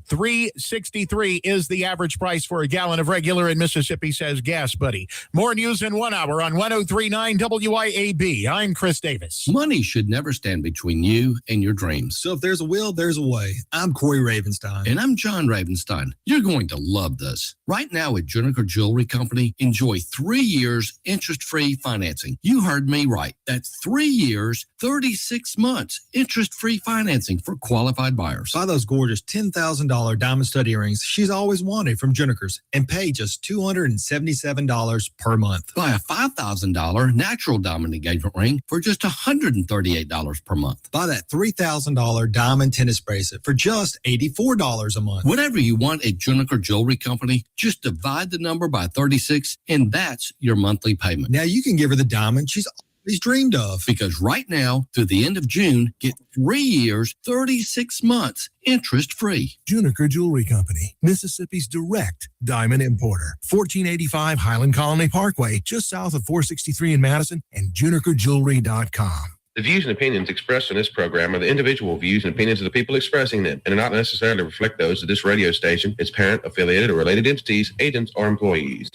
$3.63 is the average price for a gallon of regular in Mississippi, says Gas Buddy. More news in 1 hour on 103.9 WYAB. I'm Chris Davis. Money should never stand between you and your dreams. So if there's a will, there's a way. I'm Corey Ravenstein. And I'm John Ravenstein. You're going to love this. Right now at Juniker Jewelry Company, enjoy 3 years interest-free financing. You heard me right. That's 3 years, 36 months interest-free financing for qualified buyers. Buy those gorgeous $10,000 diamond stud earrings she's always wanted from Juniker's and pay just $277 per month. Buy a $5,000 natural diamond engagement ring for just $138 per month. Buy that $3,000 diamond tennis bracelet for just $84 a month. Whatever you want at Juniker Jewelry Company, just divide the number by 36 and that's your monthly payment. Now you can give her the diamond she's always dreamed of. Because right now, through the end of June, get 3 years, 36 months interest-free. Juniker Jewelry Company, Mississippi's direct diamond importer. 1485 Highland Colony Parkway, just south of 463 in Madison, and junikerjewelry.com. The views and opinions expressed in this program are the individual views and opinions of the people expressing them and do not necessarily reflect those of this radio station, its parent, affiliated, or related entities, agents, or employees.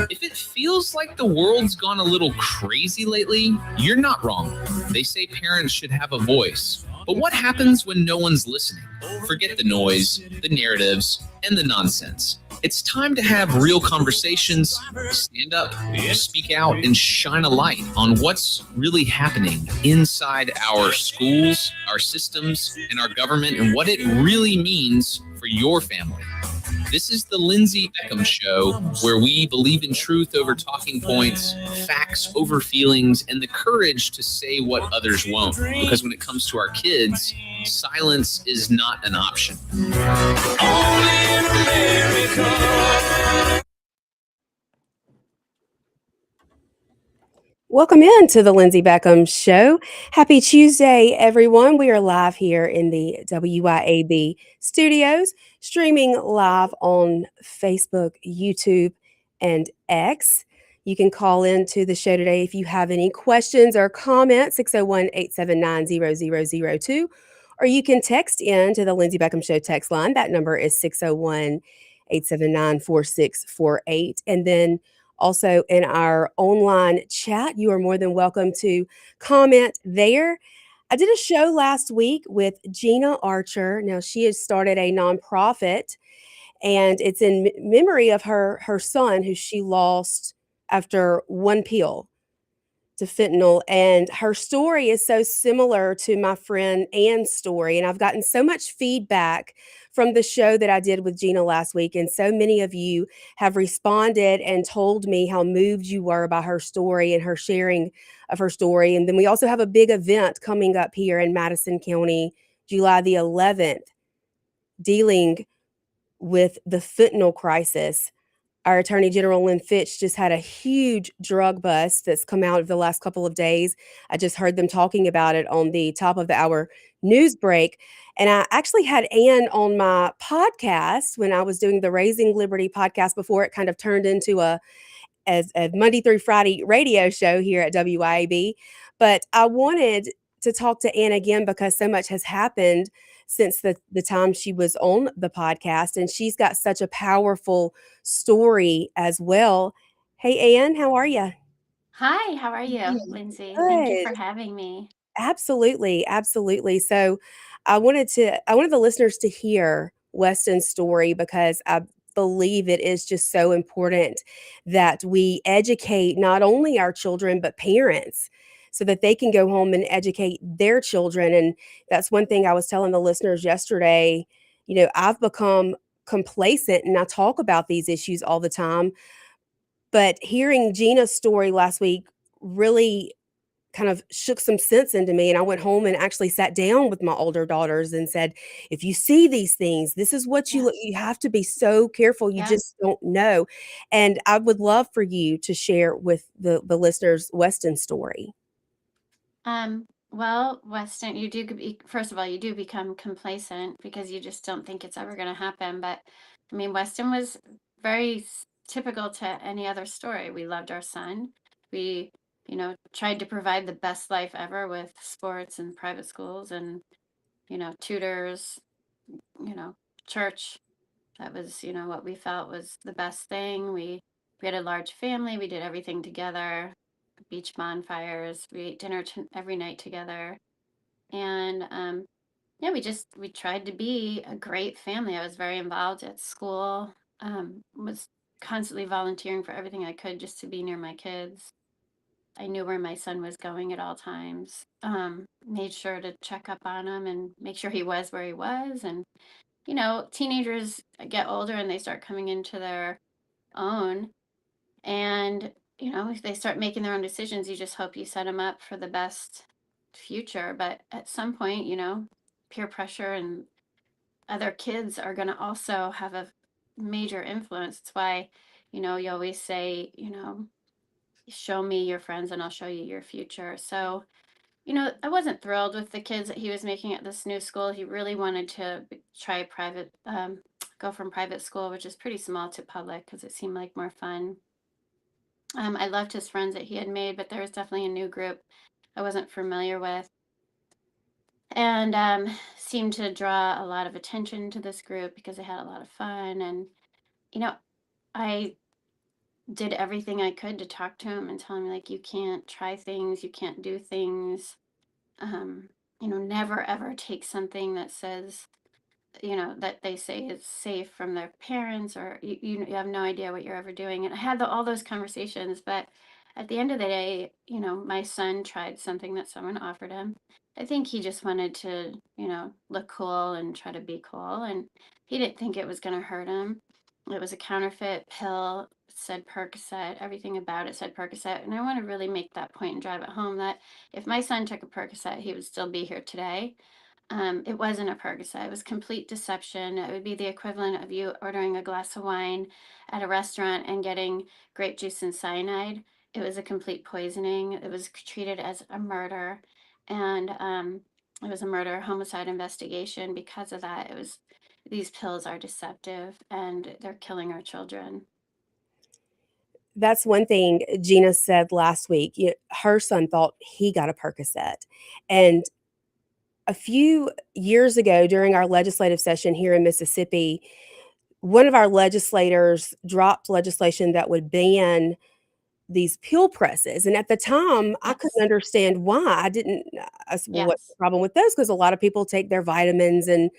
If it feels like the world's gone a little crazy lately, you're not wrong. They say parents should have a voice. But what happens when no one's listening? Forget the noise, the narratives, and the nonsense. It's time to have real conversations, stand up, speak out, and shine a light on what's really happening inside our schools, our systems, and our government, and what it really means for your family. This is the Lindsey Beckham Show, where we believe in truth over talking points, facts over feelings, and the courage to say what others won't. Because when it comes to our kids, silence is not an option. Only in America. Welcome in to the Lindsey Beckham Show. Happy Tuesday, everyone. We are live here in the WYAB studios, streaming live on Facebook, YouTube, and X. You can call into the show today if you have any questions or comments, 601-879-0002, or you can text in to the Lindsey Beckham Show text line. That number is 601-879-4648. And then also in our online chat, you are more than welcome to comment there. I did a show last week with Gina Archer. Now, she has started a nonprofit, and it's in memory of her son, who she lost after one pill to fentanyl. And her story is so similar to my friend Ann's story. And I've gotten so much feedback from the show that I did with Gina last week. And so many of you have responded and told me how moved you were by her story and her sharing of her story. And then we also have a big event coming up here in Madison County, July the 11th, dealing with the fentanyl crisis. Our Attorney General Lynn Fitch just had a huge drug bust that's come out of the last couple of days. I just heard them talking about it on the top of the hour news break. And I actually had Ann on my podcast when I was doing the Raising Liberty podcast before it kind of turned into a Monday through Friday radio show here at WYAB. But I wanted to talk to Ann again because so much has happened since the time she was on the podcast, and she's got such a powerful story as well. Hey, Ann, how are you? Hi, how are you, Lindsey? Good. Thank you for having me. Absolutely, absolutely. So I wanted the listeners to hear Weston's story because I believe it is just so important that we educate not only our children, but parents, so that they can go home and educate their children. And that's one thing I was telling the listeners yesterday. You know, I've become complacent and I talk about these issues all the time. But hearing Gina's story last week really kind of shook some sense into me. And I went home and actually sat down with my older daughters and said, if you see these things, this is what you have to be so careful. You just don't know. And I would love for you to share with the listeners Weston's story. Well, Weston, first of all, you do become complacent because you just don't think it's ever going to happen. But I mean, Weston was very typical to any other story. We loved our son. We tried to provide the best life ever with sports and private schools and, tutors, church. That was, what we felt was the best thing. We had a large family. We did everything together, beach bonfires. We ate dinner every night together. And yeah, we tried to be a great family. I was very involved at school, was constantly volunteering for everything I could just to be near my kids. I knew where my son was going at all times. Made sure to check up on him and make sure he was where he was. And, teenagers get older and they start coming into their own. And, if they start making their own decisions, you just hope you set them up for the best future. But at some point, peer pressure and other kids are going to also have a major influence. It's why, you always say, show me your friends and I'll show you your future. So, I wasn't thrilled with the kids that he was making at this new school. He really wanted to try private, go from private school, which is pretty small, to public because it seemed like more fun. I loved his friends that he had made, but there was definitely a new group I wasn't familiar with. And seemed to draw a lot of attention to this group because they had a lot of fun. And, I did everything I could to talk to him and tell him, like, you can't try things, you can't do things. Never ever take something that says, that they say is safe from their parents, or you have no idea what you're ever doing. And I had all those conversations, but at the end of the day, my son tried something that someone offered him. I think he just wanted to, look cool and try to be cool. And he didn't think it was going to hurt him. It was a counterfeit pill, said Percocet, everything about it said Percocet. And I want to really make that point and drive it home that if my son took a Percocet, he would still be here today. It wasn't a Percocet. It was complete deception. It would be the equivalent of you ordering a glass of wine at a restaurant and getting grape juice and cyanide. It was a complete poisoning. It was treated as a murder, and it was a murder homicide investigation. Because of that, these pills are deceptive and they're killing our children. That's one thing Gina said last week. Her son thought he got a Percocet, and a few years ago during our legislative session here in Mississippi, one of our legislators dropped legislation that would ban these pill presses. And at the time, I couldn't Yes. understand why. I said, well, what's the Yes. problem with those? Because a lot of people take their vitamins and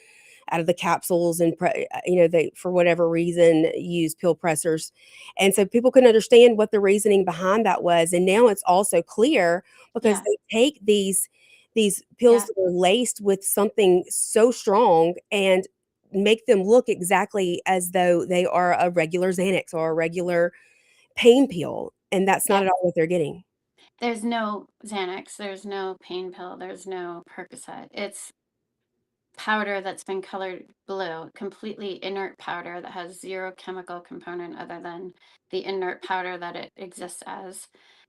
out of the capsules and, they, for whatever reason, use pill pressers. And so people couldn't understand what the reasoning behind that was. And now it's also clear because Yeah. they take these pills Yeah. that are laced with something so strong and make them look exactly as though they are a regular Xanax or a regular pain pill, and that's not Yeah. at all what they're getting. There's no Xanax. There's no pain pill. There's no Percocet. It's powder that's been colored blue, completely inert powder that has zero chemical component other than the inert powder that it exists as.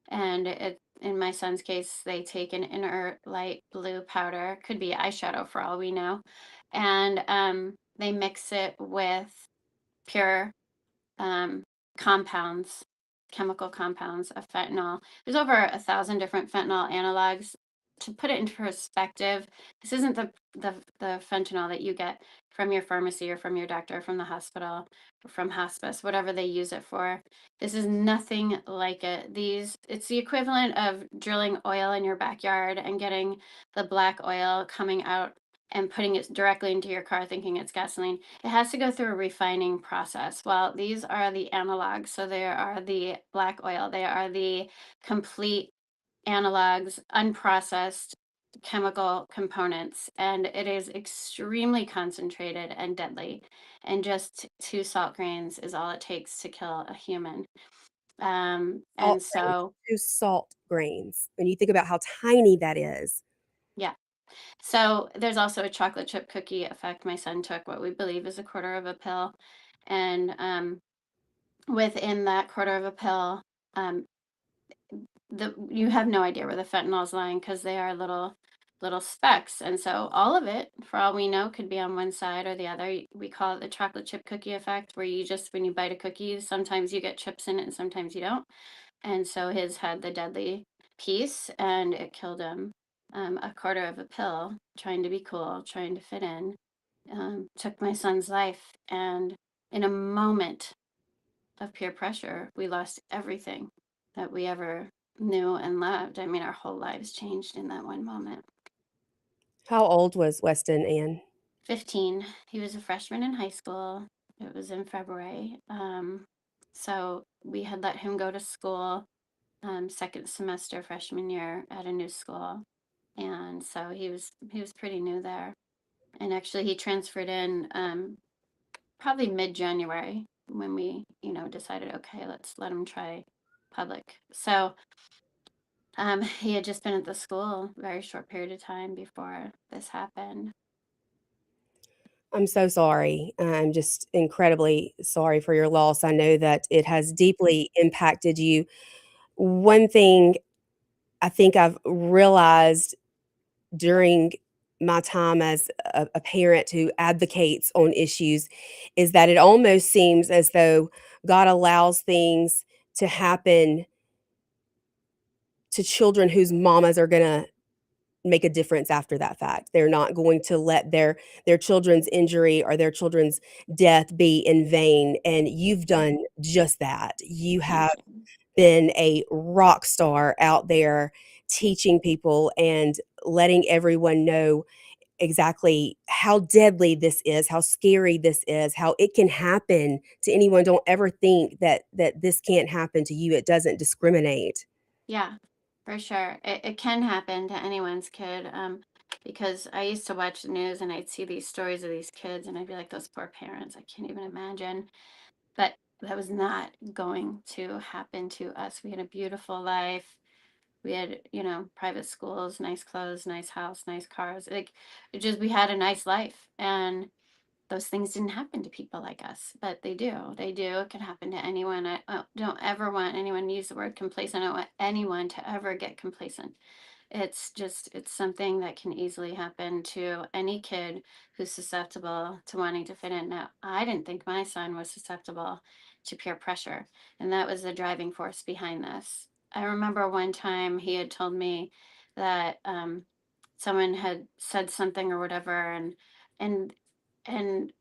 And in my son's case, they take an inert light blue powder, could be eyeshadow for all we know, and they mix it with pure um, compounds, chemical compounds of fentanyl. There's over 1,000 different fentanyl analogs. To put it into perspective, this isn't the fentanyl that you get from your pharmacy or from your doctor, or from the hospital, or from hospice, whatever they use it for. This is nothing like it. It's the equivalent of drilling oil in your backyard and getting the black oil coming out and putting it directly into your car thinking it's gasoline. It has to go through a refining process. Well, these are the analogs. So they are the black oil. They are the complete analogs, unprocessed chemical components. And it is extremely concentrated and deadly. And just 2 salt grains is all it takes to kill a human. Salt And grains, so, 2 salt grains, when you think about how tiny that is. yeah. So there's also a chocolate chip cookie effect. My son took what we believe is a quarter of a pill. And within that quarter of a pill, um, you have no idea where the fentanyl is lying because they are little specks. And so all of it, for all we know, could be on one side or the other. We call it the chocolate chip cookie effect, where you just, when you bite a cookie, sometimes you get chips in it and sometimes you don't. And so his had the deadly piece and it killed him. A quarter of a pill, trying to be cool, trying to fit in, took my son's life. And in a moment of peer pressure, we lost everything that we ever knew and loved. I mean, our whole lives changed in that one moment. How old was Weston, Ann? 15. He was a freshman in high school. It was in February. So we had let him go to school second semester freshman year at a new school. And so he was pretty new there. And actually he transferred in probably mid-January when we, decided, okay, let's let him try public. So he had just been at the school a very short period of time before this happened. I'm so sorry. I'm just incredibly sorry for your loss. I know that it has deeply impacted you. One thing I think I've realized during my time as a parent who advocates on issues is that it almost seems as though God allows things to happen to children whose mamas are going to make a difference after that fact. They're not going to let their children's injury or their children's death be in vain, and you've done just that. You have been a rock star out there teaching people and letting everyone know exactly how deadly this is, how scary this is, how it can happen to anyone. Don't ever think that this can't happen to you. It doesn't discriminate. Yeah, for sure. It can happen to anyone's kid. Because I used to watch the news and I'd see these stories of these kids and I'd be like, those poor parents, I can't even imagine. But that was not going to happen to us. We had a beautiful life. We had, private schools, nice clothes, nice house, nice cars. Like we had a nice life. And those things didn't happen to people like us, but they do. They do. It can happen to anyone. I don't ever want anyone to use the word complacent. I don't want anyone to ever get complacent. It's something that can easily happen to any kid who's susceptible to wanting to fit in. Now, I didn't think my son was susceptible to peer pressure, and that was the driving force behind this. I remember one time he had told me that someone had said something or whatever, and and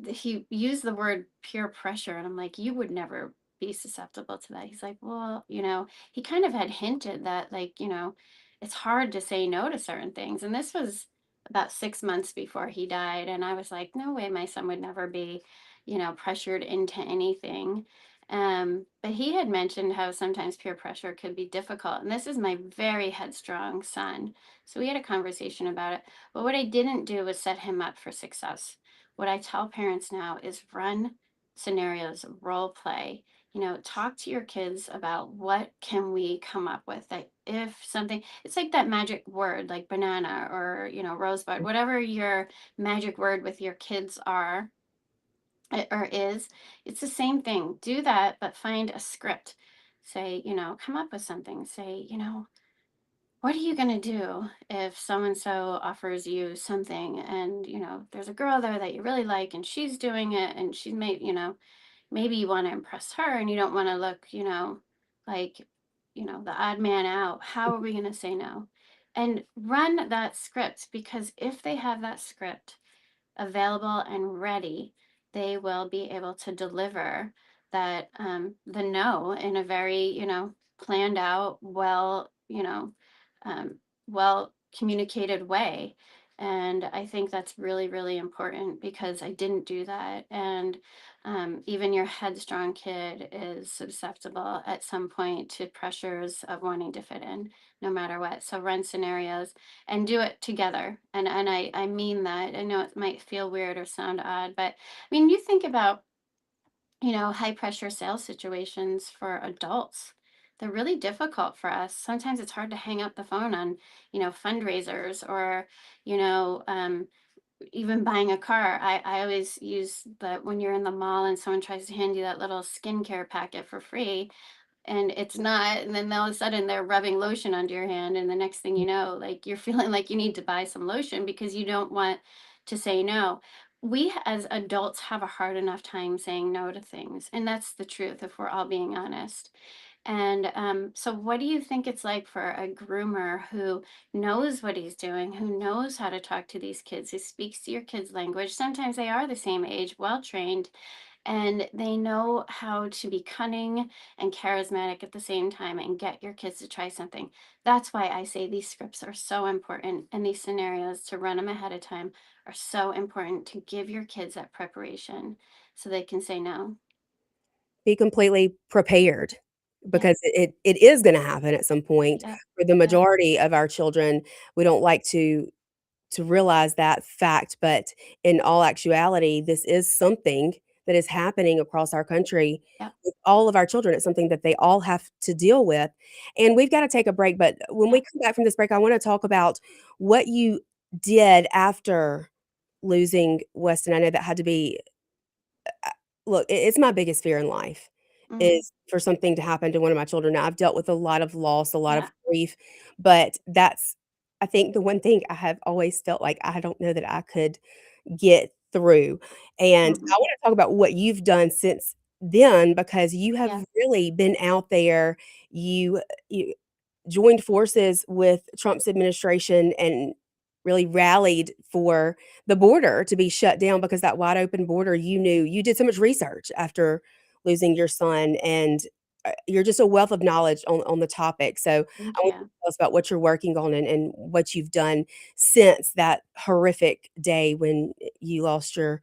he used the word peer pressure, and I'm like, you would never be susceptible to that. He's like, well, he kind of had hinted that, like, it's hard to say no to certain things. And this was about 6 months before he died. And I was like, no way, my son would never be, pressured into anything. But he had mentioned how sometimes peer pressure could be difficult. And this is my very headstrong son. So we had a conversation about it. But what I didn't do was set him up for success. What I tell parents now is run scenarios, role play. Talk to your kids about what can we come up with, that if something, it's like that magic word, like banana or, rosebud, whatever your magic word with your kids are or is, it's the same thing. Do that, but find a script. Say, come up with something. Say, what are you going to do if so-and-so offers you something and, there's a girl there that you really like and she's doing it and she's maybe you want to impress her and you don't want to look, like, the odd man out. How are we going to say no? And run that script, because if they have that script available and ready, they will be able to deliver that the no in a very, planned out, well, um, well communicated way. And I think that's really, really important, because I didn't do that. And even your headstrong kid is susceptible at some point to pressures of wanting to fit in, no matter what. So run scenarios and do it together. And I mean that. I know it might feel weird or sound odd, but I mean, you think about, high pressure sales situations for adults. They're really difficult for us. Sometimes it's hard to hang up the phone on, fundraisers or, you know, um, even buying a car. I always use that when you're in the mall and someone tries to hand you that little skincare packet for free, and it's not, and then all of a sudden they're rubbing lotion onto your hand, and the next thing you know, like, you're feeling like you need to buy some lotion because you don't want to say no. We as adults have a hard enough time saying no to things, and that's the truth if we're all being honest. And so what do you think it's like for a groomer who knows what he's doing, who knows how to talk to these kids, who speaks your kids' language? Sometimes they are the same age, well trained, and they know how to be cunning and charismatic at the same time and get your kids to try something. That's why I say these scripts are so important, and these scenarios, to run them ahead of time, are so important to give your kids that preparation so they can say no. Be completely prepared Yeah, because it is gonna happen at some point. yeah, For the yeah, majority of our children, we don't like to realize that fact, but in all actuality, this is something that is happening across our country yeah, with all of our children. It's something that they all have to deal with, and we've gotta take a break, but when we yeah. come back from this break, I wanna talk about what you did after losing Weston. I know that had to be look, it's my biggest fear in life Mhm. is for something to happen to one of my children. Now, I've dealt with a lot of loss, a lot of Yeah. grief, but that's I think the one thing I have always felt like I don't know that I could get through. And Mhm. I wanna talk about what you've done since then because you have Yeah. really been out there. You joined forces with Trump's administration and really rallied for the border to be shut down because that wide open border, you knew you did so much research after losing your son, and, you're just a wealth of knowledge on the topic, so I Thank want you you. to tell us about what you're working on and what you've done since that horrific day when you lost your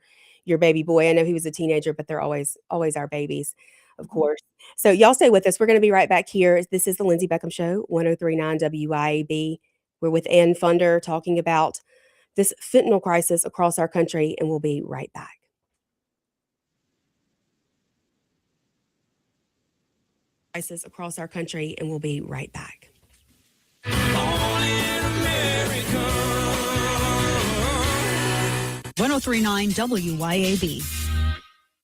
baby boy. I know he was a teenager, but they're always our babies, of Mhm. course. So y'all stay with us. We're gonna be right back here. This is the Lindsey Beckham Show, 1039 WYAB. We're with Ann Funder talking about this fentanyl crisis across our country, and we'll be right back. Crisis across our country, and we'll be right back. 1039 WYAB.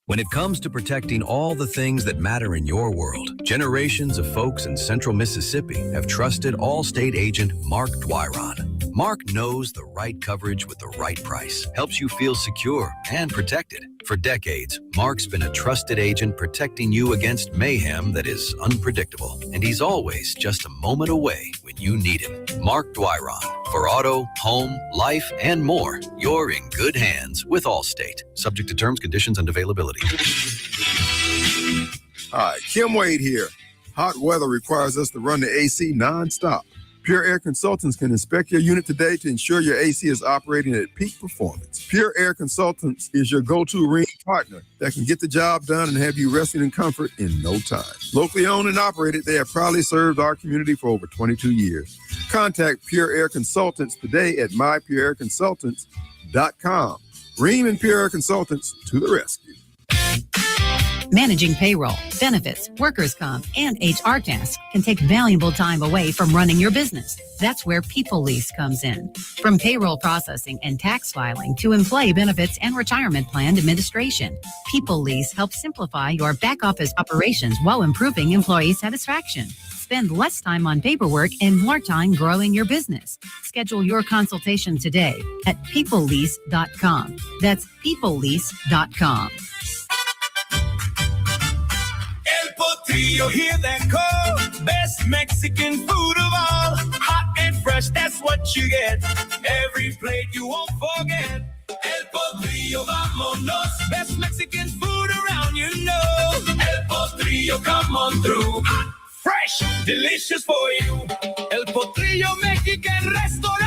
When it comes to protecting all the things that matter in your world, generations of folks in central Mississippi have trusted Allstate agent Mark Dwyron. Mark knows the right coverage with the right price, helps you feel secure and protected. For decades, Mark's been a trusted agent protecting you against mayhem that is unpredictable, and he's always just a moment away when you need him. Mark Dwyron. For auto, home, life, and more, you're in good hands with Allstate. Subject to terms, conditions, and availability. Hi, Kim Wade here. Hot weather requires us to run the AC nonstop. Pure Air Consultants can inspect your unit today to ensure your AC is operating at peak performance. Pure Air Consultants is your go-to ring partner that can get the job done and have you resting in comfort in no time. Locally owned and operated, they have proudly served our community for over 22 years. Contact Pure Air Consultants today at mypureairconsultants.com. Ream and Pure Air Consultants to the rescue. Managing payroll, benefits, workers' comp, and HR tasks can take valuable time away from running your business. That's where People Lease comes in. From payroll processing and tax filing to employee benefits and retirement plan administration, People Lease helps simplify your back office operations while improving employee satisfaction. Spend less time on paperwork and more time growing your business. Schedule your consultation today at peoplelease.com. That's peoplelease.com. Potrillo, hear that call? Best Mexican food of all. Hot and fresh, that's what you get. Every plate you won't forget. El Potrillo, vámonos. Best Mexican food around, you know. El Potrillo, come on through. Hot, fresh, delicious for you. El Potrillo Mexican Restaurant.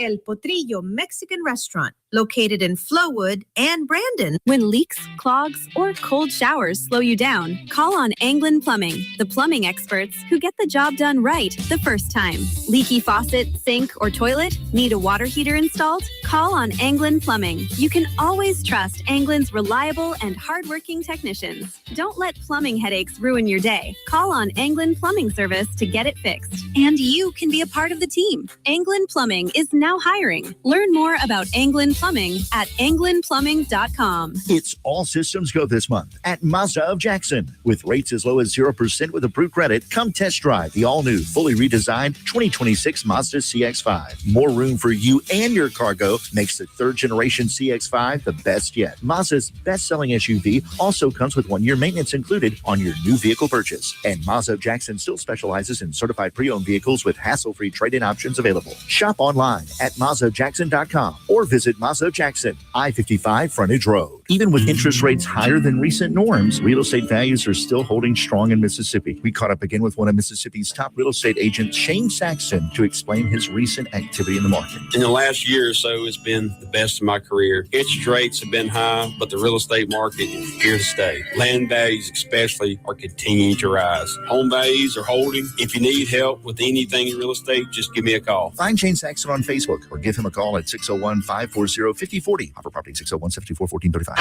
El Potrillo Mexican Restaurant, located in Flowood and Brandon. When leaks, clogs, or cold showers slow you down, call on Anglin Plumbing, the plumbing experts who get the job done right the first time. Leaky faucet, sink, or toilet? Need a water heater installed? Call on Anglin Plumbing. You can always trust Anglin's reliable and hardworking technicians. Don't let plumbing headaches ruin your day. Call on Anglin Plumbing Service to get it fixed. And you can be a part of the team. Anglin Plumbing is now hiring. Learn more about Anglin Plumbing at anglinplumbing.com. It's all systems go this month at Mazda of Jackson. With rates as low as 0% with approved credit, come test drive the all-new, fully redesigned 2026 Mazda CX-5. More room for you and your cargo makes the third-generation CX-5 the best yet. Mazda's best-selling SUV also comes with 1-year maintenance included on your new vehicle purchase. And Mazda of Jackson still specializes in certified pre-owned vehicles with hassle-free trade-in options available. Shop online at MazdaJackson.com or visit Mazda of Jackson, I-55 Frontage Road. Even with interest rates higher than recent norms, real estate values are still holding strong in Mississippi. We caught up again with one of Mississippi's top real estate agents, Shane Saxton, to explain his recent activity in the market. In the last year or so, it's been the best of my career. Interest rates have been high, but the real estate market is here to stay. Land values especially are continuing to rise. Home values are holding. If you need help with anything in real estate, just give me a call. Find Shane Saxton on Facebook or give him a call at 601-540-5040. Hopper Property, 601-724-1435.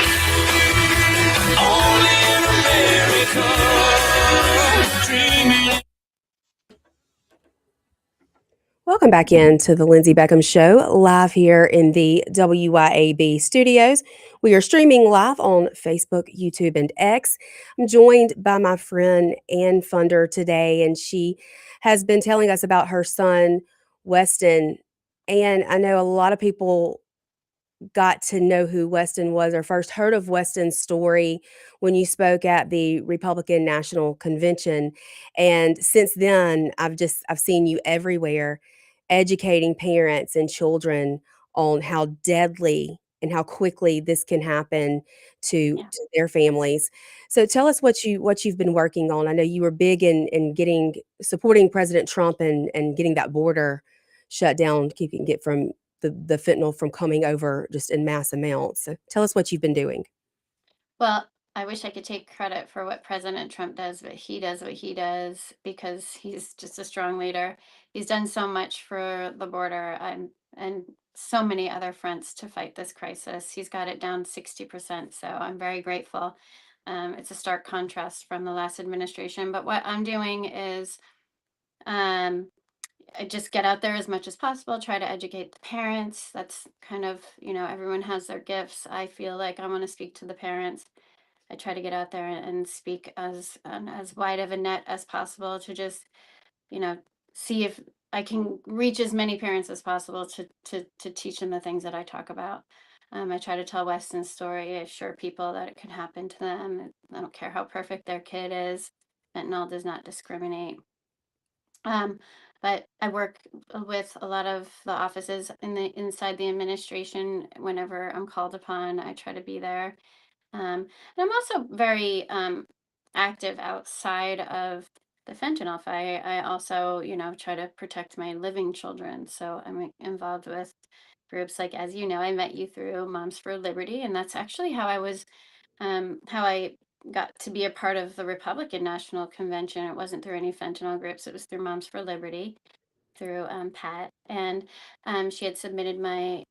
Only in America, dreaming. Welcome back into the Lindsey Beckham Show, live here in the WYAB studios. We are streaming live on Facebook, YouTube, and X. I'm joined by my friend Ann Funder today, and she has been telling us about her son, Weston. And I know a lot of people got to know who Weston was or first heard of Weston's story when you spoke at the Republican National Convention. And since then, I've seen you everywhere educating parents and children on how deadly and how quickly this can happen to their families. So tell us what you've been working on. I know you were big in supporting President Trump and getting that border shut down, keeping it from the fentanyl from coming over just in mass amounts. So tell us what you've been doing. Well, I wish I could take credit for what President Trump does, but he does what he does because he's just a strong leader. He's done so much for the border and so many other fronts to fight this crisis. He's got it down 60%, so I'm very grateful. It's a stark contrast from the last administration, but what I'm doing is I just get out there as much as possible, try to educate the parents. That's kind of, everyone has their gifts. I feel like I want to speak to the parents. I try to get out there and speak as wide of a net as possible to just, see if I can reach as many parents as possible to teach them the things that I talk about. I try to tell Weston's story, assure people that it could happen to them. I don't care how perfect their kid is. Fentanyl does not discriminate. But I work with a lot of the offices inside the administration. Whenever I'm called upon, I try to be there. And I'm also very active outside of the fentanyl fight. I also, try to protect my living children. So I'm involved with groups like, as you know, I met you through Moms for Liberty, and that's actually how I got to be a part of the Republican National Convention. It wasn't through any fentanyl groups. It was through Moms for Liberty, through Pat. And she had submitted my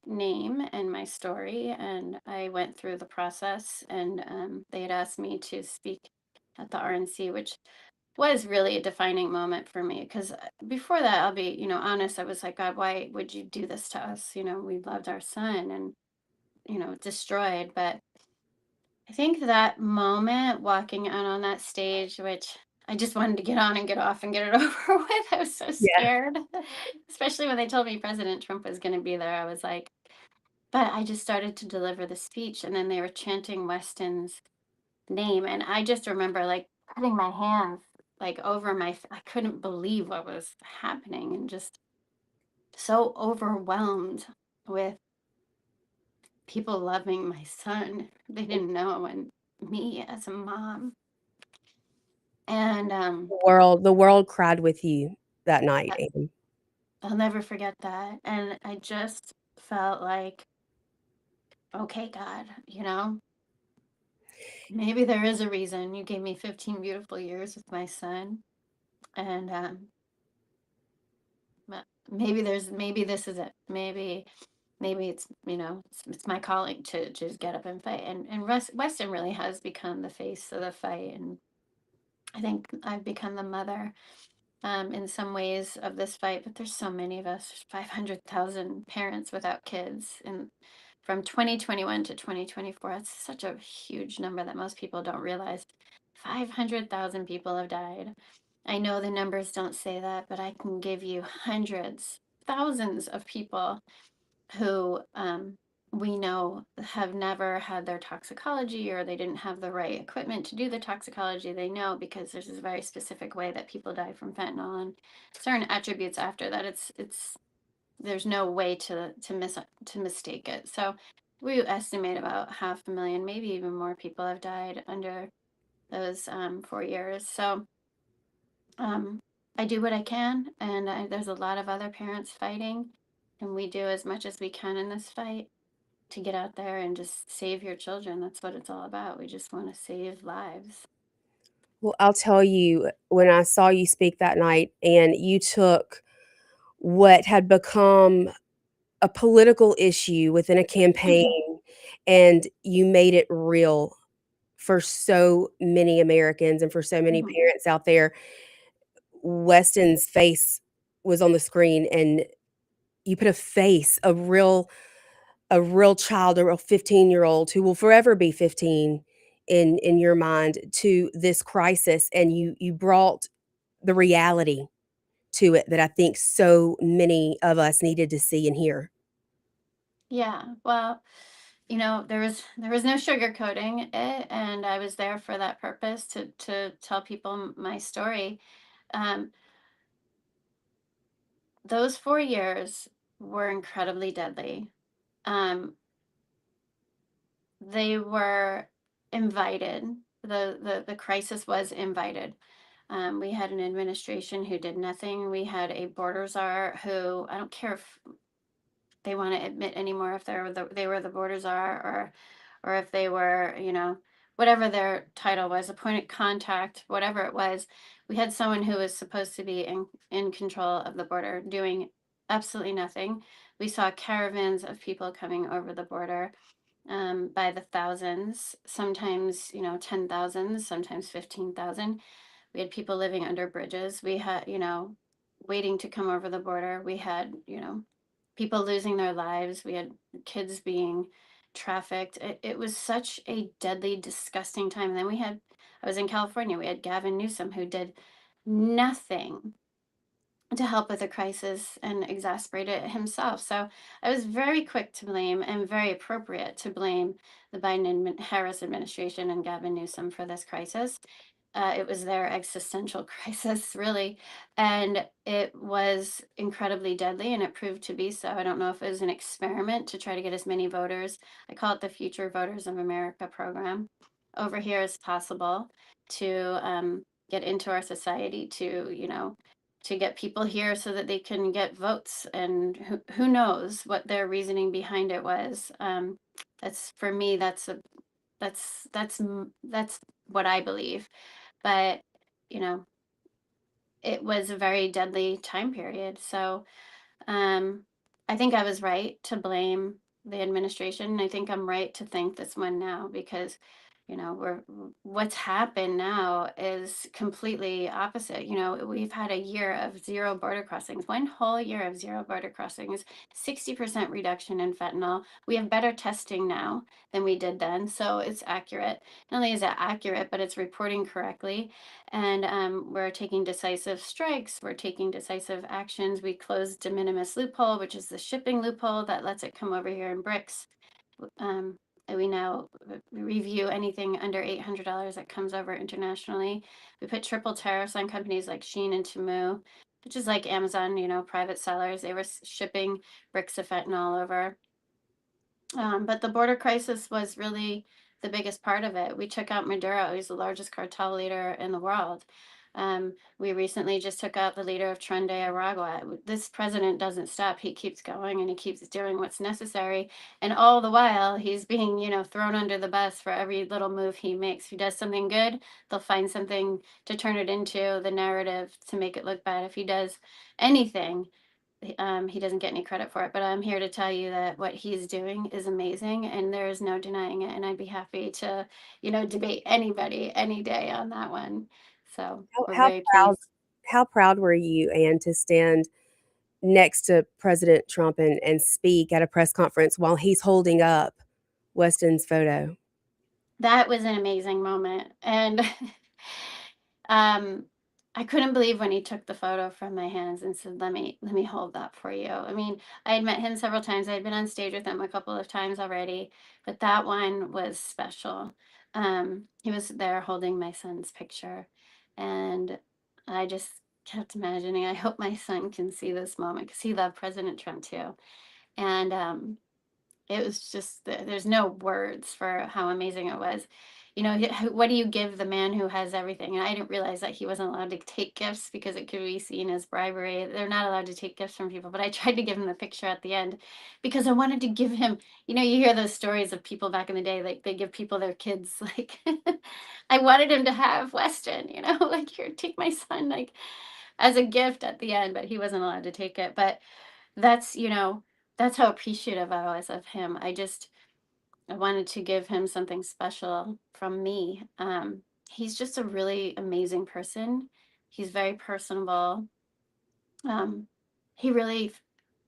name and my story, and I went through the process, and they had asked me to speak at the RNC, which was really a defining moment for me. Because before that, I'll be, honest, I was like, God, why would you do this to us? We loved our son and, destroyed. But I think that moment walking out on that stage, which I just wanted to get on and get off and get it over with. I was so scared, especially when they told me President Trump was going to be there. I was like, but I just started to deliver the speech, and then they were chanting Weston's name. And I just remember like putting my hands like over I couldn't believe what was happening, and just so overwhelmed with people loving my son. They didn't know, and me as a mom. And The world cried with you that night, Ann. I'll never forget that. And I just felt like, okay, God, maybe there is a reason you gave me 15 beautiful years with my son. And maybe this is it. Maybe it's, it's my calling to just get up and fight. And Weston really has become the face of the fight. And I think I've become the mother in some ways of this fight, but there's so many of us. There's 500,000 parents without kids, and from 2021 to 2024, that's such a huge number that most people don't realize. 500,000 people have died. I know the numbers don't say that, but I can give you hundreds, thousands of people who we know have never had their toxicology, or they didn't have the right equipment to do the toxicology. They know because there's this very specific way that people die from fentanyl and certain attributes after that. It's there's no way to mistake it. So we estimate about 500,000, maybe even more people have died under those 4 years. So I do what I can, and there's a lot of other parents fighting, and we do as much as we can in this fight to get out there and just save your children. That's what it's all about. We just want to save lives. Well, I'll tell you, when I saw you speak that night and you took what had become a political issue within a campaign and you made it real for so many Americans and for so many parents out there. Weston's face was on the screen, and you put a face, a real child, a real 15-year-old who will forever be 15 in your mind, to this crisis, and you brought the reality to it that I think so many of us needed to see and hear. Yeah, well, there was no sugarcoating it, and I was there for that purpose to tell people my story. Um, those 4 years were incredibly deadly. Um, they were invited. The crisis was invited. We had an administration who did nothing. We had a border czar who, I don't care if they want to admit anymore if they were the border czar, or if they were, whatever their title was, a point of contact, whatever it was. We had someone who was supposed to be in control of the border doing absolutely nothing. We saw caravans of people coming over the border by the thousands, sometimes, 10,000, sometimes 15,000. We had people living under bridges. We had, waiting to come over the border. We had, people losing their lives. We had kids being trafficked. It was such a deadly, disgusting time. And then I was in California. We had Gavin Newsom, who did nothing to help with the crisis and exacerbate it himself. So I was very quick to blame, and very appropriate to blame, the Biden-Harris administration and Gavin Newsom for this crisis. It was their existential crisis, really. And it was incredibly deadly, and it proved to be so. I don't know if it was an experiment to try to get as many voters. I call it the Future Voters of America program over here as possible, to get into our society, to get people here so that they can get votes. And who knows what their reasoning behind it was. That's, for me, that's what I believe. But, it was a very deadly time period. So I think I was right to blame the administration. I think I'm right to think this one now, because what's happened now is completely opposite. We've had a year of zero border crossings, one whole year of zero border crossings, 60% reduction in fentanyl. We have better testing now than we did then. So it's accurate. Not only is it accurate, but it's reporting correctly. And we're taking decisive strikes. We're taking decisive actions. We closed de minimis loophole, which is the shipping loophole that lets it come over here in bricks. We now review anything under $800 that comes over internationally. We put triple tariffs on companies like Shein and Temu, which is like Amazon, private sellers. They were shipping bricks of fentanyl over. But the border crisis was really the biggest part of it. We took out Maduro. He's the largest cartel leader in the world. We recently just took out the leader of Tren de Aragua. This president doesn't stop. He keeps going, and he keeps doing what's necessary. And all the while, he's being, thrown under the bus for every little move he makes. If he does something good, they'll find something to turn it into the narrative to make it look bad. If he does anything, he doesn't get any credit for it. But I'm here to tell you that what he's doing is amazing, and there is no denying it. And I'd be happy to, debate anybody any day on that one. So we're very pleased. how proud were you, Anne, to stand next to President Trump and speak at a press conference while he's holding up Weston's photo? That was an amazing moment. And I couldn't believe when he took the photo from my hands and said, let me hold that for you. I mean, I had met him several times. I had been on stage with him a couple of times already, but that one was special. He was there holding my son's picture, and I just kept imagining, I hope my son can see this moment, because he loved President Trump too. And it was just, there's no words for how amazing it was. You know, what do you give the man who has everything? And I didn't realize that he wasn't allowed to take gifts because it could be seen as bribery. They're not allowed to take gifts from people, but I tried to give him the picture at the end because I wanted to give him, you know, you hear those stories of people back in the day, like they give people their kids, like I wanted him to have Weston, you know, like, here, take my son, like, as a gift at the end, but he wasn't allowed to take it. But that's, you know, that's how appreciative I was of him. I wanted to give him something special from me. He's just a really amazing person. He's very personable. He really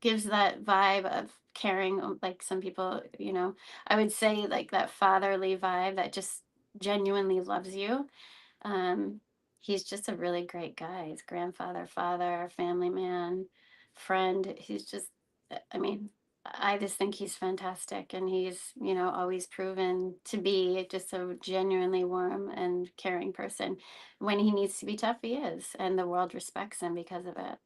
gives that vibe of caring, like some people, you know, I would say like that fatherly vibe that just genuinely loves you. He's just a really great guy. He's grandfather, father, family man, friend. He's just, I mean, I just think he's fantastic, and he's, you know, always proven to be just a genuinely warm and caring person. When he needs to be tough, he is, and the world respects him because of it.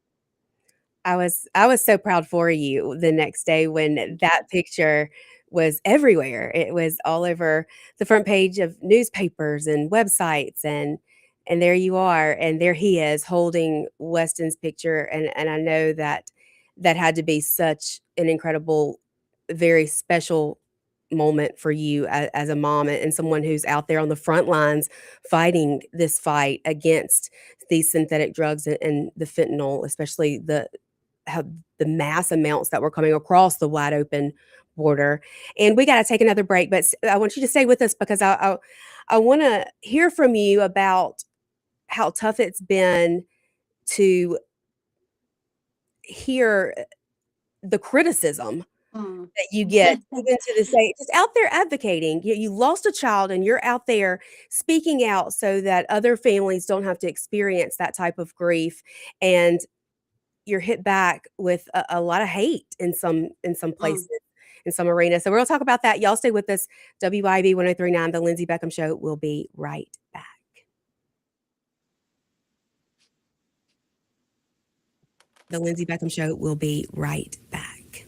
I was so proud for you the next day when that picture was everywhere. It was all over the front page of newspapers and websites, and there you are, and there he is holding Weston's picture, and I know that that had to be such an incredible, very special moment for you as a mom and someone who's out there on the front lines fighting this fight against these synthetic drugs and the fentanyl, especially the mass amounts that were coming across the wide open border. And we got to take another break, but I want you to stay with us because I want to hear from you about how tough it's been to hear the criticism that you get even to this day, just out there advocating. You lost a child and you're out there speaking out so that other families don't have to experience that type of grief, and you're hit back with a lot of hate in some places, in some arenas. So we're gonna talk about that. Y'all stay with us. WYAB 103.9, The Lindsey Beckham Show. Will be right back. The Lindsey Beckham Show will be right back.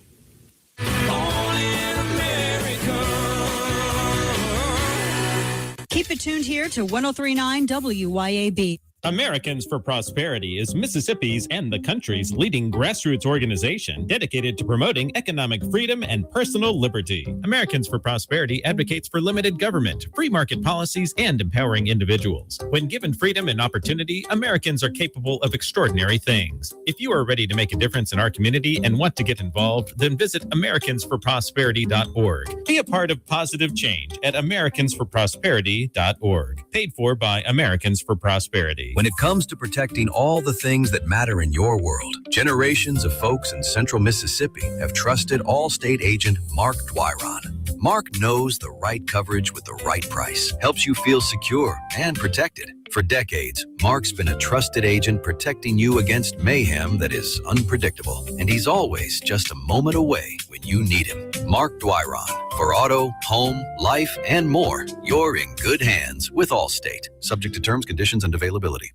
Keep it tuned here to 103.9 WYAB. Americans for Prosperity is Mississippi's and the country's leading grassroots organization dedicated to promoting economic freedom and personal liberty. Americans for Prosperity advocates for limited government, free market policies, and empowering individuals. When given freedom and opportunity, Americans are capable of extraordinary things. If you are ready to make a difference in our community and want to get involved, then visit americansforprosperity.org. Be a part of positive change at americansforprosperity.org. Paid for by Americans for Prosperity. When it comes to protecting all the things that matter in your world, generations of folks in central Mississippi have trusted Allstate agent Mark Dwyron. Mark knows the right coverage with the right price, helps you feel secure and protected. For decades, Mark's been a trusted agent protecting you against mayhem that is unpredictable, and he's always just a moment away when you need him. Mark Dwyron. For auto, home, life, and more, you're in good hands with Allstate. Subject to terms, conditions, and availability.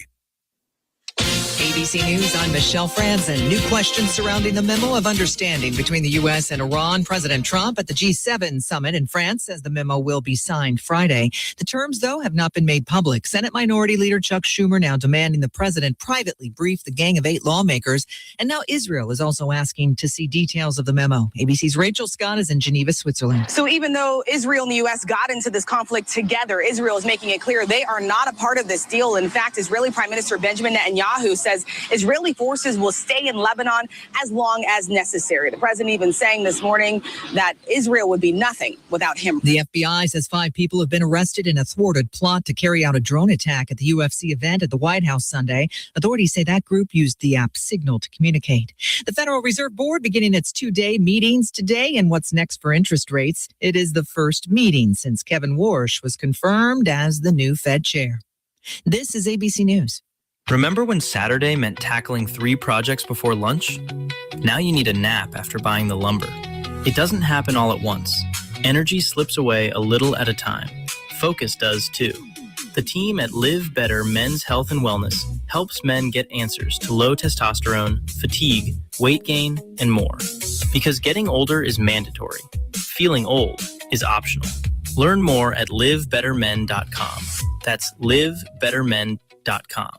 ABC News, I'm Michelle Franzen. New questions surrounding the memo of understanding between the U.S. and Iran. President Trump at the G7 summit in France says the memo will be signed Friday. The terms, though, have not been made public. Senate Minority Leader Chuck Schumer now demanding the president privately brief the Gang of 8 lawmakers. And now Israel is also asking to see details of the memo. ABC's Rachel Scott is in Geneva, Switzerland. So even though Israel and the U.S. got into this conflict together, Israel is making it clear they are not a part of this deal. In fact, Israeli Prime Minister Benjamin Netanyahu says says Israeli forces will stay in Lebanon as long as necessary. The president even saying this morning that Israel would be nothing without him. The FBI says 5 people have been arrested in a thwarted plot to carry out a drone attack at the UFC event at the White House Sunday. Authorities say that group used the app Signal to communicate. The Federal Reserve Board beginning its 2-day meetings today, and what's next for interest rates? It is the first meeting since Kevin Warsh was confirmed as the new Fed chair. This is ABC News. Remember when Saturday meant tackling 3 projects before lunch? Now you need a nap after buying the lumber. It doesn't happen all at once. Energy slips away a little at a time. Focus does too. The team at Live Better Men's Health and Wellness helps men get answers to low testosterone, fatigue, weight gain, and more. Because getting older is mandatory. Feeling old is optional. Learn more at livebettermen.com. That's livebettermen.com.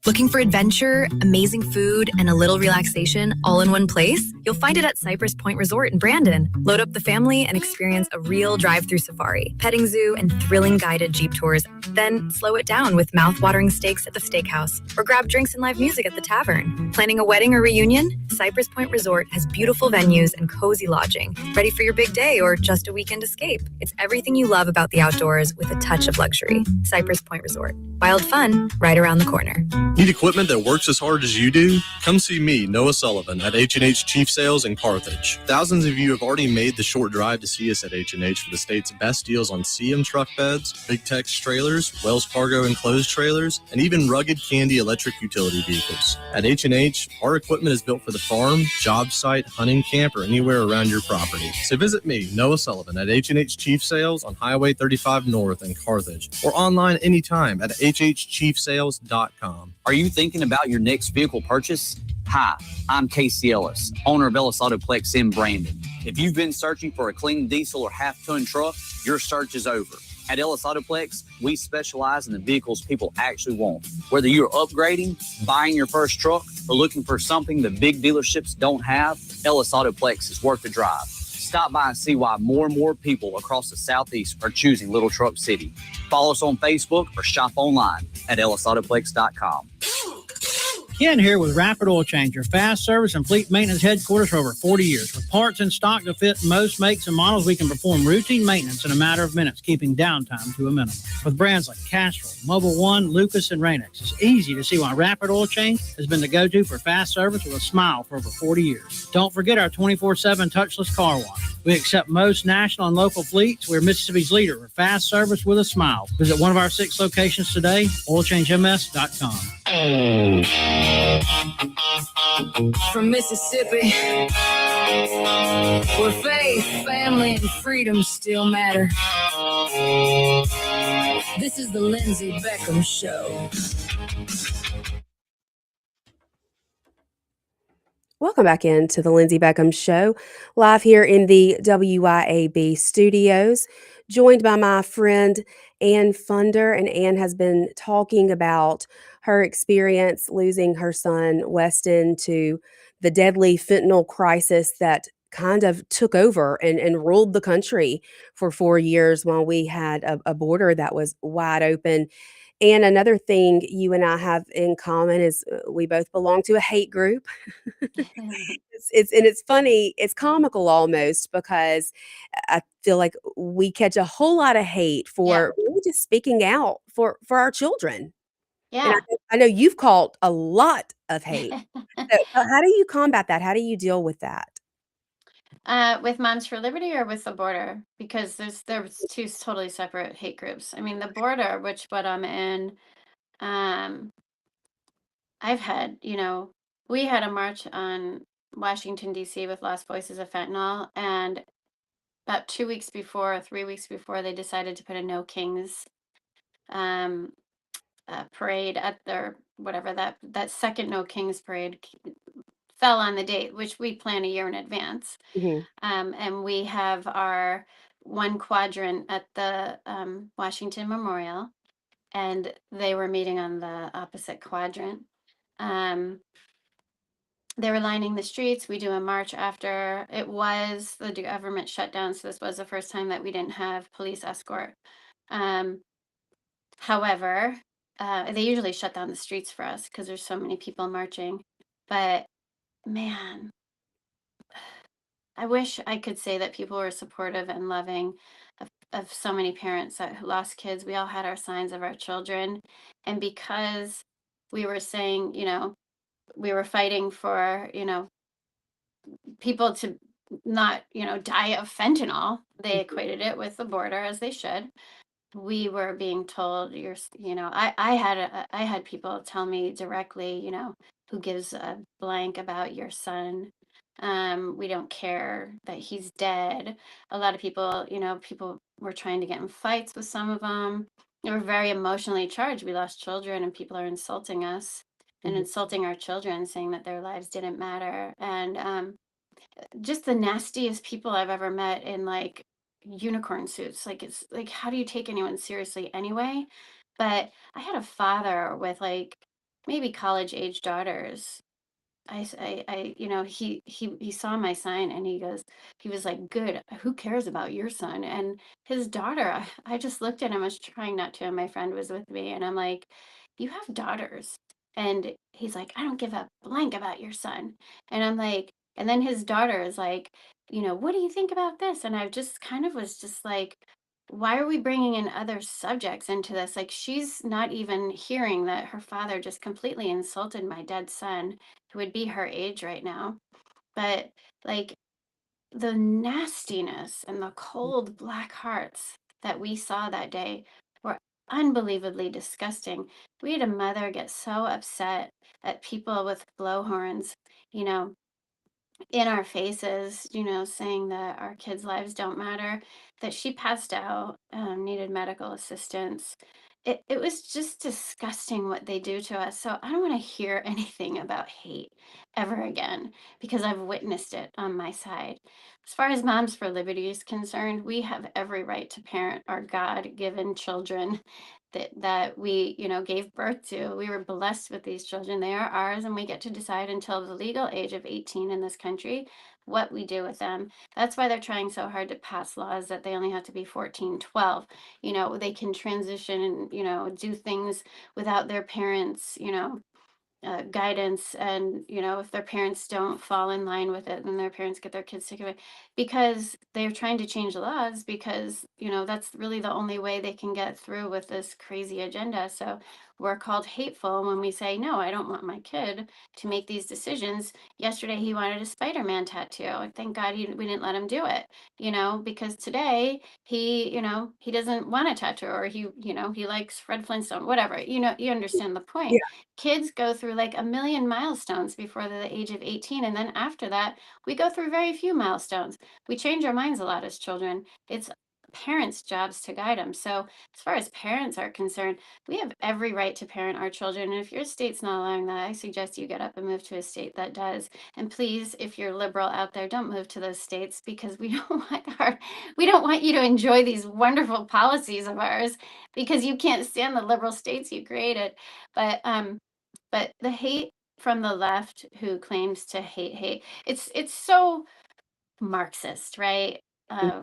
Looking for adventure, amazing food, and a little relaxation all in one place? You'll find it at Cypress Point Resort in Brandon. Load up the family and experience a real drive-through safari, petting zoo, and thrilling guided Jeep tours. Then slow it down with mouth-watering steaks at the steakhouse, or grab drinks and live music at the tavern. Planning a wedding or reunion? Cypress Point Resort has beautiful venues and cozy lodging. Ready for your big day or just a weekend escape? It's everything you love about the outdoors with a touch of luxury. Cypress Point Resort. Wild fun, right around the corner. Need equipment that works as hard as you do? Come see me, Noah Sullivan, at H&H Chief Sales in Carthage. Thousands of you have already made the short drive to see us at H&H for the state's best deals on CM truck beds, Big Tex trailers, Wells Fargo enclosed trailers, and even rugged Candy electric utility vehicles. At H&H, our equipment is built for the farm, job site, hunting camp, or anywhere around your property. So visit me, Noah Sullivan, at H&H Chief Sales on Highway 35 North in Carthage, or online anytime at hhchiefsales.com. Are you thinking about your next vehicle purchase? Hi, I'm Casey Ellis, owner of Ellis Autoplex in Brandon. If you've been searching for a clean diesel or half-ton truck, your search is over. At Ellis Autoplex, we specialize in the vehicles people actually want. Whether you're upgrading, buying your first truck, or looking for something the big dealerships don't have, Ellis Autoplex is worth the drive. Stop by and see why more and more people across the Southeast are choosing Little Truck City. Follow us on Facebook or shop online at ellisautoplex.com. Ken here with Rapid Oil Change, your fast service and fleet maintenance headquarters for over 40 years. With parts in stock to fit most makes and models, we can perform routine maintenance in a matter of minutes, keeping downtime to a minimum. With brands like Castrol, Mobile One, Lucas, and Rain-X, it's easy to see why Rapid Oil Change has been the go-to for fast service with a smile for over 40 years. Don't forget our 24/7 touchless car wash. We accept most national and local fleets. We're Mississippi's leader for fast service with a smile. Visit one of our 6 locations today, oilchangems.com. From Mississippi, where faith, family, and freedom still matter. This is the Lindsey Beckham Show. Welcome back into the Lindsey Beckham Show, live here in the WYAB studios, joined by my friend Ann Funder. And Ann has been talking about her experience losing her son, Weston, to the deadly fentanyl crisis that kind of took over and ruled the country for 4 years while we had a border that was wide open. And another thing you and I have in common is we both belong to a hate group. It's funny, it's comical almost, because I feel like we catch a whole lot of hate for really just speaking out for our children. Yeah. And I know you've caught a lot of hate. So how do you combat that? How do you deal with that? With Moms for Liberty or with the border? Because there's 2 totally separate hate groups. I mean, the border, which what I'm in, I've had, we had a march on Washington, D.C. with Lost Voices of Fentanyl, and about 2 weeks before, 3 weeks before, they decided to put a No Kings parade at their, whatever, that second No Kings parade fell on the date, which we plan a year in advance. And we have our one quadrant at the Washington Memorial, and they were meeting on the opposite quadrant. They were lining the streets. We do a march after. It was the government shutdown, so this was the first time that we didn't have police escort. However, They usually shut down the streets for us because there's so many people marching. But man, I wish I could say that people were supportive and loving of so many parents that who lost kids. We all had our signs of our children. And because we were saying, we were fighting for, people to not, die of fentanyl, they equated it with the border, as they should. We were being told I had people tell me directly, who gives a blank about your son. We don't care that he's dead. A lot of people, people were trying to get in fights with some of them. They were very emotionally charged. We lost children and people are insulting us and insulting our children, saying that their lives didn't matter. And just the nastiest people I've ever met in like unicorn suits. Like, it's like, how do you take anyone seriously anyway? But I had a father with like maybe college age daughters. He saw my sign and he was like, good, who cares about your son? And his daughter, I just looked at him, I was trying not to, and my friend was with me, and I'm like, you have daughters. And he's like, I don't give a blank about your son. And I'm like, and then his daughter is like, what do you think about this? And I just kind of was just like, why are we bringing in other subjects into this? Like, she's not even hearing that her father just completely insulted my dead son, who would be her age right now. But like, the nastiness and the cold black hearts that we saw that day were unbelievably disgusting. We had a mother get so upset at people with blowhorns, you know, in our faces, saying that our kids' lives don't matter, that she passed out, needed medical assistance. It was just disgusting what they do to us. So I don't want to hear anything about hate ever again, because I've witnessed it on my side. As far as Moms for Liberty is concerned, we have every right to parent our God-given children that we, gave birth to. We were blessed with these children. They are ours, and we get to decide until the legal age of 18 in this country what we do with them. That's why they're trying so hard to pass laws that they only have to be 14, 12. They can transition and, do things without their parents, guidance. And if their parents don't fall in line with it, then their parents get their kids taken away, because they're trying to change the laws, because that's really the only way they can get through with this crazy agenda. So we're called hateful when we say, no, I don't want my kid to make these decisions. Yesterday he wanted a Spider-Man tattoo. Thank God we didn't let him do it, because today he doesn't want a tattoo, or he likes Fred Flintstone, whatever. You understand the point. Yeah. Kids go through like a million milestones before they're the age of 18. And then after that, we go through very few milestones. We change our minds a lot as children. It's parents' jobs to guide them. So as far as parents are concerned, we have every right to parent our children. And if your state's not allowing that, I suggest you get up and move to a state that does. And please, if you're liberal out there, don't move to those states, because we don't want you to enjoy these wonderful policies of ours, because you can't stand the liberal states you created. But the hate from the left, who claims to hate, it's so Marxist, right? Uh,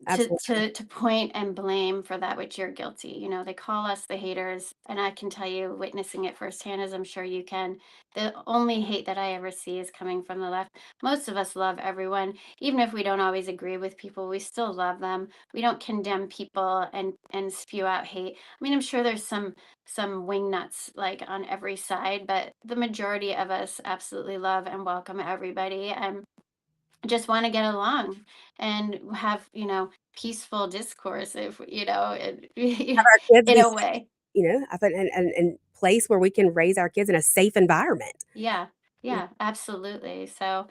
Absolutely. to point and blame for that which you're guilty. They call us the haters, and I can tell you, witnessing it firsthand, as I'm sure you can, the only hate that I ever see is coming from the left. Most of us love everyone, even if we don't always agree with people. We still love them. We don't condemn people and spew out hate. I mean, I'm sure there's some wingnuts like on every side, but the majority of us absolutely love and welcome everybody, and just want to get along and have, peaceful discourse, if, Have our kids in be a safe, way. I think, and place where we can raise our kids in a safe environment. Yeah, Yeah. yeah, absolutely. So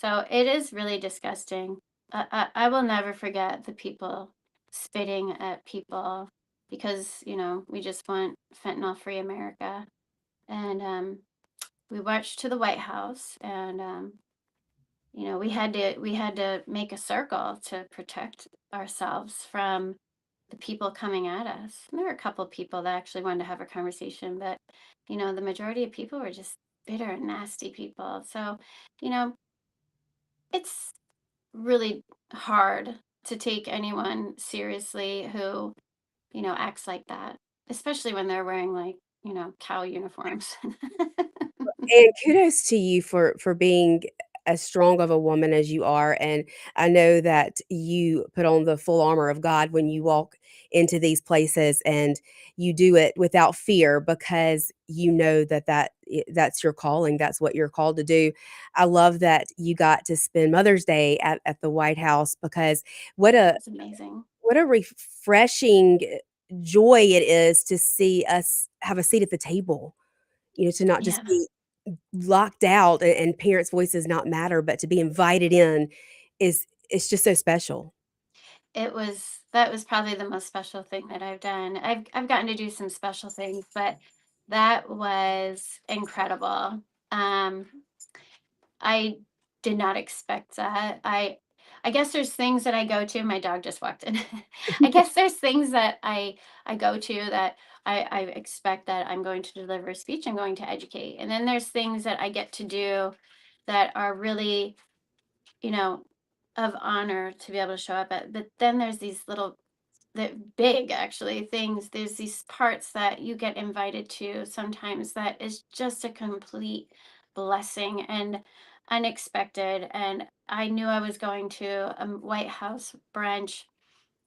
it is really disgusting. I will never forget the people spitting at people because, we just want fentanyl-free America. And we marched to the White House, and we had to make a circle to protect ourselves from the people coming at us. And there were a couple of people that actually wanted to have a conversation, but the majority of people were just bitter and nasty people. So, it's really hard to take anyone seriously who, acts like that, especially when they're wearing like cow uniforms. And kudos to you for being as strong of a woman as you are, and I know that you put on the full armor of God when you walk into these places, and you do it without fear because you know that's your calling, that's what you're called to do. I love that you got to spend Mother's Day at the White House because what a It's amazing. what a refreshing joy it is to see us have a seat at the table, to not just Yeah. be locked out and parents' voices not matter, but to be invited in it's just so special. That was probably the most special thing that I've done. I've gotten to do some special things, but that was incredible. Um, I did not expect that. I guess there's things that I go to. My dog just walked in. I guess there's things that I go to that I expect that I'm going to deliver a speech. I'm going to educate, and then there's things that I get to do that are really, you know, of honor to be able to show up at. But then there's these little, that big actually things. There's these parts that you get invited to sometimes that is just a complete blessing and unexpected. And I knew I was going to a White House brunch.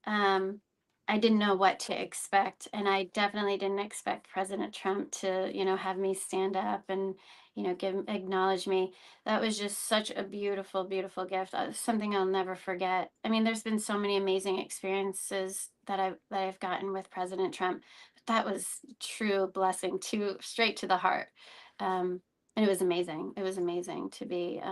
um, I didn't know what to expect, and I definitely didn't expect President Trump to, have me stand up and, acknowledge me. That was just such a beautiful, beautiful gift. Something I'll never forget. I mean, there's been so many amazing experiences that I've gotten with President Trump, but that was true blessing, to straight to the heart. Um, and it was amazing. It was amazing to be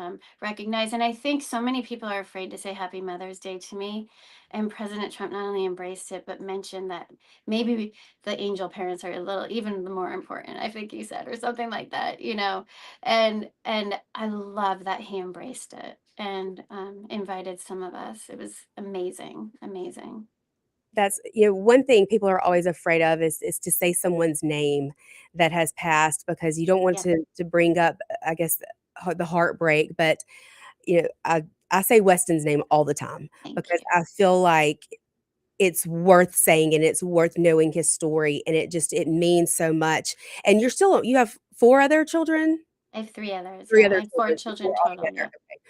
recognized. And I think so many people are afraid to say Happy Mother's Day to me, and President Trump not only embraced it, but mentioned that maybe the angel parents are a little even more important, I think he said, or something like that. And I love that he embraced it and invited some of us. It was amazing, amazing. That's one thing people are always afraid of is to say someone's name that has passed because you don't want Yeah. to bring up, I guess, the heartbreak, but, I say Weston's name all the time Thank because you. I feel like it's worth saying and it's worth knowing his story, and it means so much, and you have 4 other children? I have 3 others. 3 Yeah, other I have 4 children, so 4 children total. altogether, Yeah. okay.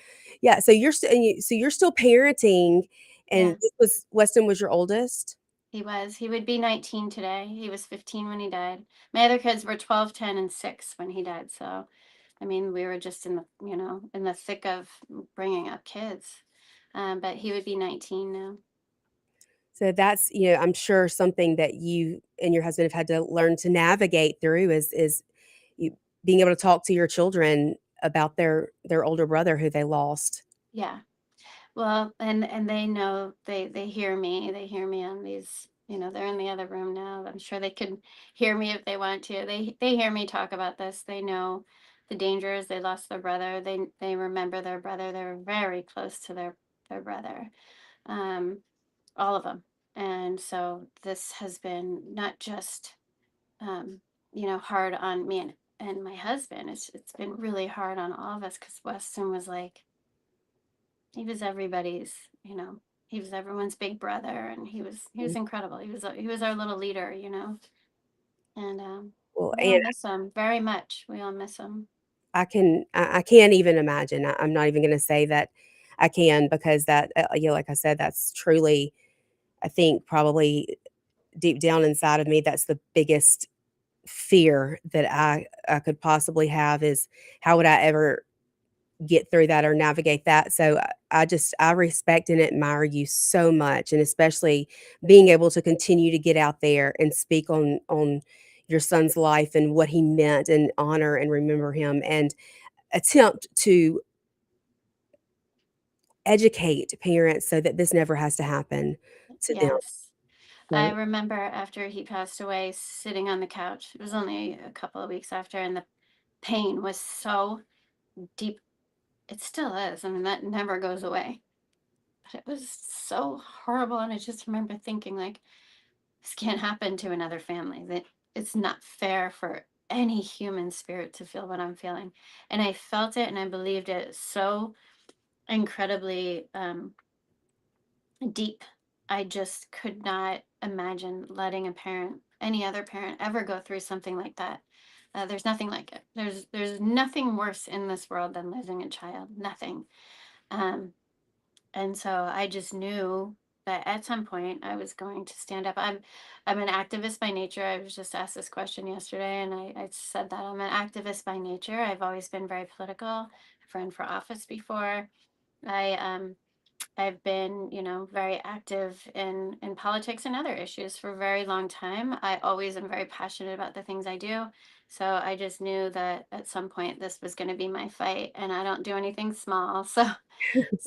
Yeah, so you're still parenting, and Yeah. Weston was your oldest? He would be 19 today. He was 15 when he died. My other kids were 12, 10, and 6 when he died. So, I mean, we were just in the thick of bringing up kids. But he would be 19 now. So that's, I'm sure something that you and your husband have had to learn to navigate through is you being able to talk to your children about their older brother who they lost. Yeah. Well, and they know, they hear me. They hear me on these, they're in the other room now. I'm sure they could hear me if they want to. They hear me talk about this. They know the dangers. They lost their brother. They remember their brother. They were very close to their brother. Um, all of them. And so this has been not just hard on me and my husband. It's been really hard on all of us because Weston was like, he was everybody's, he was everyone's big brother, and he was incredible. He was our little leader. And Well, we all and miss him very much. We all miss him. I can't even imagine. I'm not even gonna say that I can because that, like I said, that's truly, I think, probably deep down inside of me, that's the biggest fear that I could possibly have is how would I ever get through that or navigate that. So I respect and admire you so much, and especially being able to continue to get out there and speak on your son's life and what he meant and honor and remember him and attempt to educate parents so that this never has to happen to them. Yes. I So, remember after he passed away, sitting on the couch. It was only a couple of weeks after, and the pain was so deep. It still is. I mean, that never goes away. But it was so horrible. And I just remember thinking, like, this can't happen to another family. That it's not fair for any human spirit to feel what I'm feeling. And I felt it and I believed it so incredibly deep. I just could not imagine letting a parent any other parent ever go through something like that. There's nothing like it. There's nothing worse in this world than losing a child. Nothing. And so I just knew that at some point I was going to stand up. I'm an activist by nature. I was just asked this question yesterday, and I said that I'm an activist by nature. I've always been very political. I've run for office before. I've been, very active in politics and other issues for a very long time. I always am very passionate about the things I do. So I just knew that at some point this was going to be my fight, and I don't do anything small. So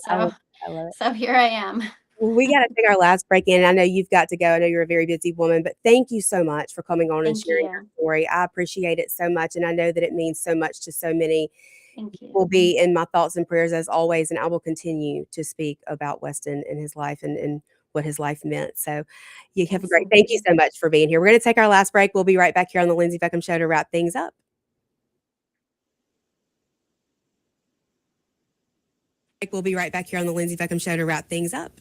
I love it. so here I am. Well, we got to take our last break in. I know you've got to go. I know you're a very busy woman, but thank you so much for coming on and Thank sharing you. your story. I appreciate it so much, and I know that it means so much to so many. Thank you. Will be in my thoughts and prayers as always, and I will continue to speak about Weston and his life and what his life meant. So you have a great, thank you so much for being here. We're going to take our last break. We'll be right back here on the Lindsey Beckham Show to wrap things up. We'll be right back here on the Lindsey Beckham Show to wrap things up.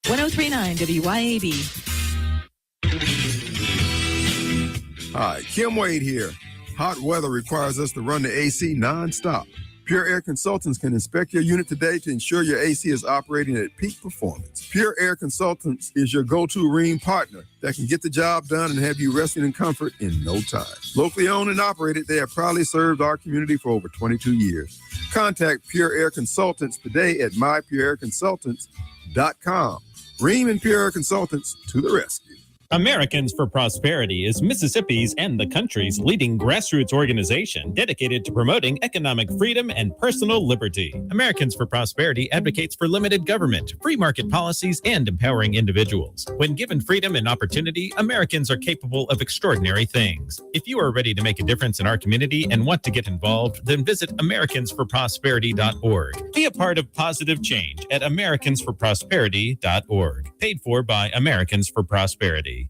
1039 WYAB. Hi, Kim Wade here. Hot weather requires us to run the AC nonstop. Pure Air Consultants can inspect your unit today to ensure your AC is operating at peak performance. Pure Air Consultants is your go-to Rheem partner that can get the job done and have you resting in comfort in no time. Locally owned and operated, they have proudly served our community for over 22 years. Contact Pure Air Consultants today at mypureairconsultants.com. Rheem and Pure Air Consultants to the rescue. Americans for Prosperity is Mississippi's and the country's leading grassroots organization dedicated to promoting economic freedom and personal liberty. Americans for Prosperity advocates for limited government, free market policies, and empowering individuals. When given freedom and opportunity, Americans are capable of extraordinary things. If you are ready to make a difference in our community and want to get involved, then visit americansforprosperity.org. Be a part of positive change at americansforprosperity.org. Paid for by Americans for Prosperity.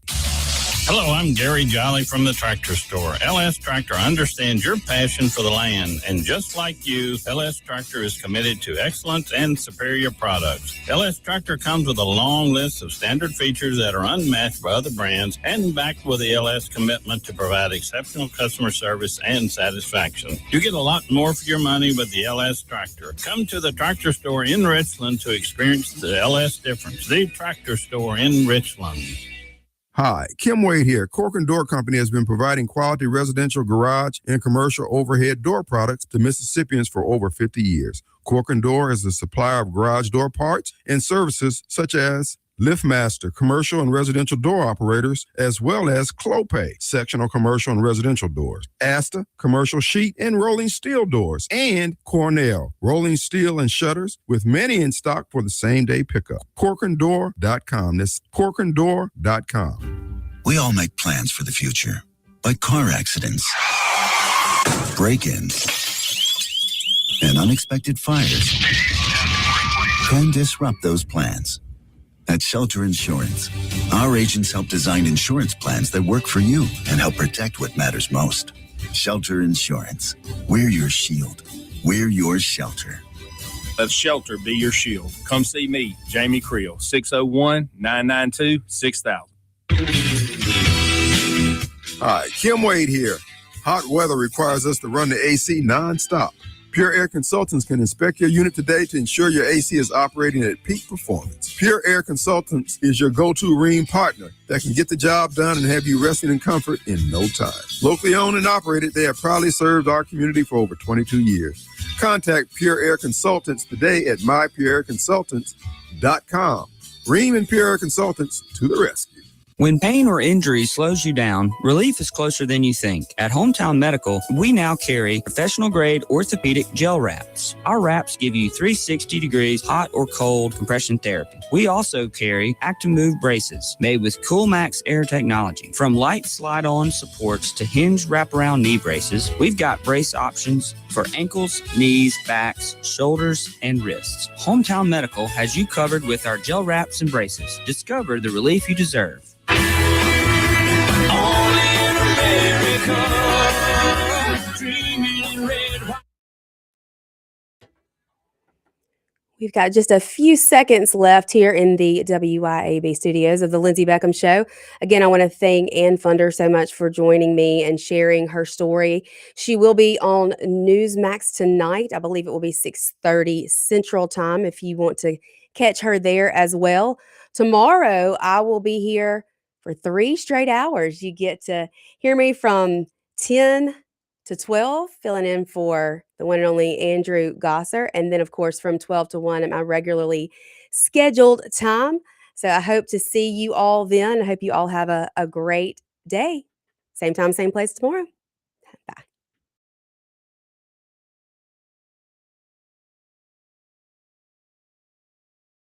Hello, I'm Gary Jolly from the Tractor Store. LS Tractor understands your passion for the land, and just like you, LS Tractor is committed to excellence and superior products. LS Tractor comes with a long list of standard features that are unmatched by other brands and backed with the LS commitment to provide exceptional customer service and satisfaction. You get a lot more for your money with the LS Tractor. Come to the Tractor Store in Richland to experience the LS difference. The Tractor Store in Richland. Hi, Kim Wade here. Cork and Door Company has been providing quality residential garage and commercial overhead door products to Mississippians for over 50 years. Cork and Door is a supplier of garage door parts and services such as LiftMaster, commercial and residential door operators, as well as Clopay, sectional commercial and residential doors, Asta, commercial sheet and rolling steel doors, and Cornell, rolling steel and shutters, with many in stock for the same-day pickup. CorkandDoor.com. That's CorkandDoor.com. We all make plans for the future, like car accidents, break-ins, and unexpected fires can disrupt those plans. At Shelter Insurance, our agents help design insurance plans that work for you and help protect what matters most. Shelter Insurance. We're your shield. We're your shelter. Let Shelter be your shield. Come see me, Jamie Creel, 601-992-6000. Hi, Kim Wade here. Hot weather requires us to run the AC nonstop. Pure Air Consultants can inspect your unit today to ensure your AC is operating at peak performance. Pure Air Consultants is your go-to Rheem partner that can get the job done and have you resting in comfort in no time. Locally owned and operated, they have proudly served our community for over 22 years. Contact Pure Air Consultants today at mypureairconsultants.com. Rheem and Pure Air Consultants to the rescue. When pain or injury slows you down, relief is closer than you think. At Hometown Medical, we now carry professional-grade orthopedic gel wraps. Our wraps give you 360 degrees hot or cold compression therapy. We also carry Actimove braces made with CoolMax Air technology. From light slide-on supports to hinge wraparound knee braces, we've got brace options for ankles, knees, backs, shoulders, and wrists. Hometown Medical has you covered with our gel wraps and braces. Discover the relief you deserve. We We've got just a few seconds left here in the WYAB studios of the Lindsey Beckham Show. Again, I want to thank Ann Funder so much for joining me and sharing her story. She will be on Newsmax tonight. I believe it will be 6:30 Central Time if you want to catch her there as well. Tomorrow, I will be here for 3 straight hours. You get to hear me from 10 to 12, filling in for the one and only Andrew Gosser. And then, of course, from 12 to 1 at my regularly scheduled time. So I hope to see you all then. I hope you all have a great day. Same time, same place tomorrow.